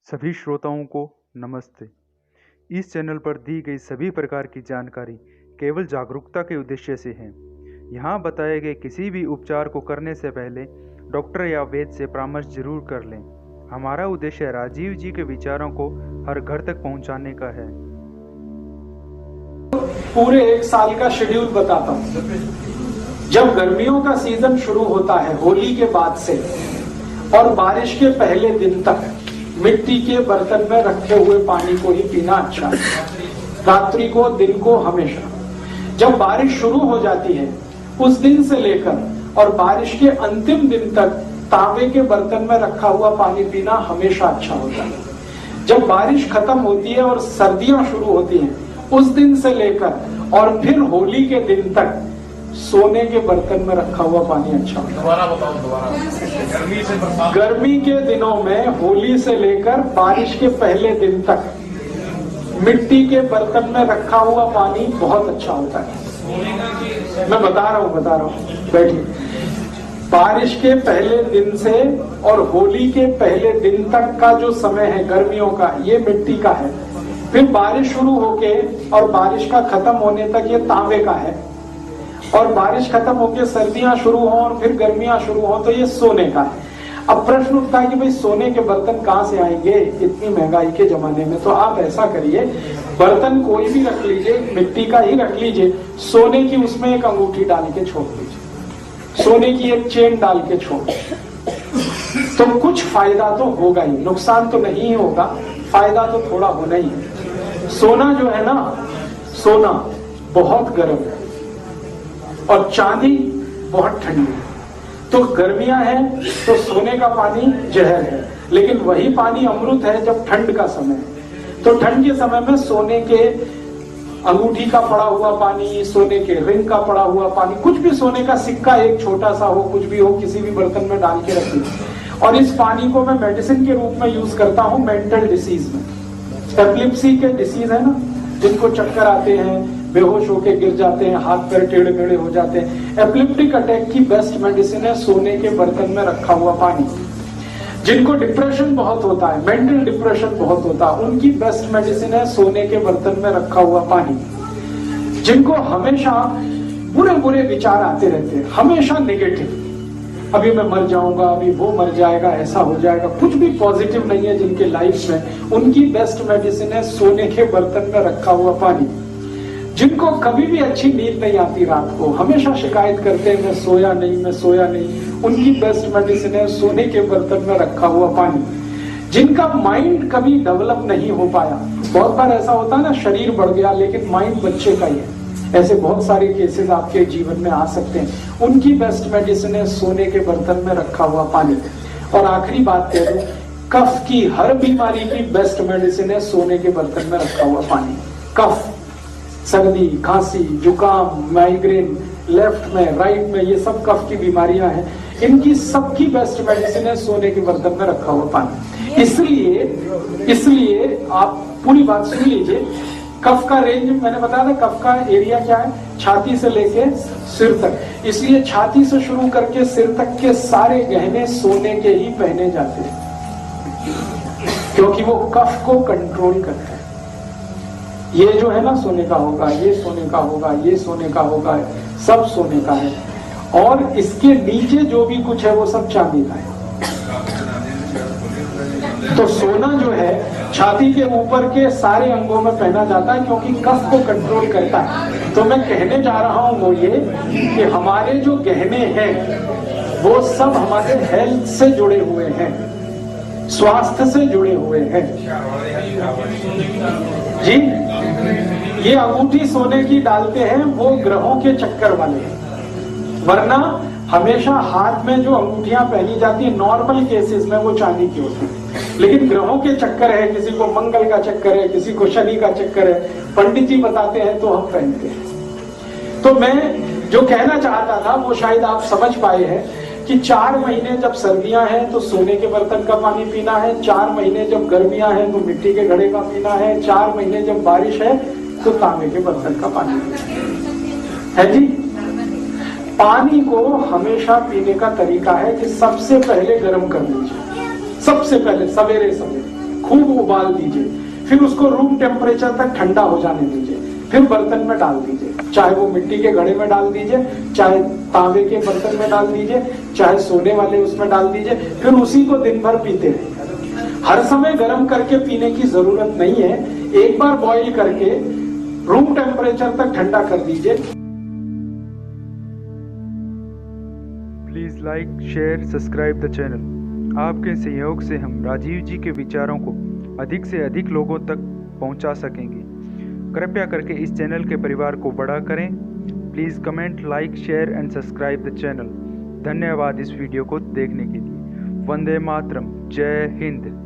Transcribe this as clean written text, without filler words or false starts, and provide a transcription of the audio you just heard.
सभी श्रोताओं को नमस्ते। इस चैनल पर दी गई सभी प्रकार की जानकारी केवल जागरूकता के उद्देश्य से है। यहाँ बताए गए किसी भी उपचार को करने से पहले डॉक्टर या वैद्य से परामर्श जरूर कर लें। हमारा उद्देश्य राजीव जी के विचारों को हर घर तक पहुँचाने का है। पूरे एक साल का शेड्यूल बताता हूँ। जब गर्मियों का सीजन शुरू होता है होली के बाद से और बारिश के पहले दिन तक मिट्टी के बर्तन में रखे हुए पानी को ही पीना अच्छा है। रात्रि को, दिन को, हमेशा। जब बारिश शुरू हो जाती है उस दिन से लेकर और बारिश के अंतिम दिन तक तांबे के बर्तन में रखा हुआ पानी पीना हमेशा अच्छा होता है। जब बारिश खत्म होती है और सर्दियां शुरू होती हैं उस दिन से लेकर और फिर होली के दिन तक सोने के बर्तन में रखा हुआ पानी अच्छा होता है। दोबारा बताओ, दोबारा। गर्मी के दिनों में होली से लेकर बारिश के पहले दिन तक मिट्टी के बर्तन में रखा हुआ पानी बहुत अच्छा होता है। मैं बता रहा हूँ, बैठिए। बारिश के पहले दिन से और होली के पहले दिन तक का जो समय है गर्मियों का, ये मिट्टी का है। फिर बारिश शुरू होके और बारिश का खत्म होने तक ये तांबे का है। और बारिश खत्म होकर सर्दियां शुरू हो और फिर गर्मियां शुरू हो तो ये सोने का है। अब प्रश्न उठता है कि भाई सोने के बर्तन कहाँ से आएंगे इतनी महंगाई के जमाने में। तो आप ऐसा करिए, बर्तन कोई भी रख लीजिए, मिट्टी का ही रख लीजिए, सोने की उसमें एक अंगूठी डाल के छोड़ दीजिए, सोने की एक चेन डाल के छोड़ दीजिए। तो कुछ फायदा तो होगा ही, नुकसान तो नहीं होगा, फायदा तो थोड़ा होना ही है। सोना जो है ना, सोना बहुत गर्म है और चांदी बहुत ठंडी है। तो गर्मियां हैं तो सोने का पानी जहर है, लेकिन वही पानी अमृत है जब ठंड का समय है। तो ठंड के समय में सोने के अंगूठी का पड़ा हुआ पानी, सोने के रिंग का पड़ा हुआ पानी, कुछ भी सोने का सिक्का एक छोटा सा हो, कुछ भी हो, किसी भी बर्तन में डाल के रखिए। और इस पानी को मैं मेडिसिन के रूप में यूज करता हूँ मेंटल डिसीज में। एपिलेप्सी के डिसीज है ना, जिनको चक्कर आते हैं, बेहोश होके गिर जाते हैं, हाथ पैर टेढ़े मेढ़े हो जाते हैं, एपिलेप्टिक अटैक की बेस्ट मेडिसिन है सोने के बर्तन में रखा हुआ पानी। जिनको डिप्रेशन बहुत होता है, मेंटल डिप्रेशन बहुत होता है, उनकी बेस्ट मेडिसिन है सोने के बर्तन में रखा हुआ पानी। जिनको हमेशा बुरे बुरे विचार आते रहते हैं, हमेशा नेगेटिव, अभी मैं मर जाऊंगा, अभी वो मर जाएगा, ऐसा हो जाएगा, कुछ भी पॉजिटिव नहीं है जिनके लाइफ में, उनकी बेस्ट मेडिसिन है सोने के बर्तन में रखा हुआ पानी। जिनको कभी भी अच्छी नींद नहीं आती रात को, हमेशा शिकायत करते हैं मैं सोया नहीं, उनकी बेस्ट मेडिसिन है सोने के बर्तन में रखा हुआ पानी। जिनका माइंड कभी डेवलप नहीं हो पाया, बहुत बार ऐसा होता है ना, शरीर बढ़ गया लेकिन माइंड बच्चे का ही है, ऐसे बहुत सारे केसेस आपके जीवन में आ सकते हैं, उनकी बेस्ट मेडिसिन है सोने के बर्तन में रखा हुआ पानी। और आखिरी बात कह दूं, कफ की हर बीमारी की बेस्ट मेडिसिन है सोने के बर्तन में रखा हुआ पानी। कफ, सर्दी, खांसी, जुकाम, माइग्रेन, लेफ्ट में, राइट में, ये सब कफ की बीमारियां हैं, इनकी सबकी बेस्ट मेडिसिन है सोने के बर्तन में रखा हुआ पानी। इसलिए आप पूरी बात सुन लीजिए। कफ का रेंज मैंने बताया था, कफ का एरिया क्या है, छाती से लेके सिर तक। इसलिए छाती से शुरू करके सिर तक के सारे गहने सोने के ही पहने जाते हैं, क्योंकि वो कफ को कंट्रोल करते हैं। ये जो है ना सोने का होगा, ये सोने का होगा, ये सोने का होगा, सब सोने का है। और इसके नीचे जो भी कुछ है वो सब चांदी का है। तो सोना जो है छाती के ऊपर के सारे अंगों में पहना जाता है क्योंकि कफ को कंट्रोल करता है। तो मैं कहने जा रहा हूं वो ये कि हमारे जो गहने हैं वो सब हमारे हेल्थ से जुड़े हुए हैं, स्वास्थ्य से जुड़े हुए हैं जी। ये अंगूठी सोने की डालते हैं वो ग्रहों के चक्कर वाले हैं, वरना हमेशा हाथ में जो अंगूठियां पहनी जाती है नॉर्मल केसेस में वो चांदी की होती है। लेकिन ग्रहों के चक्कर है, किसी को मंगल का चक्कर है, किसी को शनि का चक्कर है, पंडित जी बताते हैं तो हम पहनते हैं। तो मैं जो कहना चाहता था वो शायद आप समझ पाए हैं कि 4 महीने जब सर्दियां हैं तो सोने के बर्तन का पानी पीना है, 4 महीने जब गर्मियां हैं तो मिट्टी के घड़े का पीना है, 4 महीने जब बारिश है तो तांबे के बर्तन का पानी है जी। पानी को हमेशा पीने का तरीका है कि सबसे पहले गर्म कर लीजिए, सबसे पहले सवेरे सवेरे खूब उबाल दीजिए, फिर उसको रूम टेम्परेचर तक ठंडा हो जाने दीजिए, फिर बर्तन में डाल दीजिए, चाहे वो मिट्टी के घड़े में डाल दीजिए, चाहे तांबे के बर्तन में डाल दीजिए, चाहे सोने वाले उसमें डाल दीजिए, फिर उसी को दिन भर पीते रहिए। हर समय गर्म करके पीने की जरूरत नहीं है, एक बार बॉईल करके रूम टेम्परेचर तक ठंडा कर दीजिए। Please like, share, subscribe the channel. आपके सहयोग से हम राजीव जी के विचारों को अधिक से अधिक लोगों तक पहुंचा सकेंगे। कृपया करके इस चैनल के परिवार को बड़ा करें। Please comment, like, share and subscribe the channel. धन्यवाद इस वीडियो को देखने के लिए। वंदे मातरम। जय हिंद।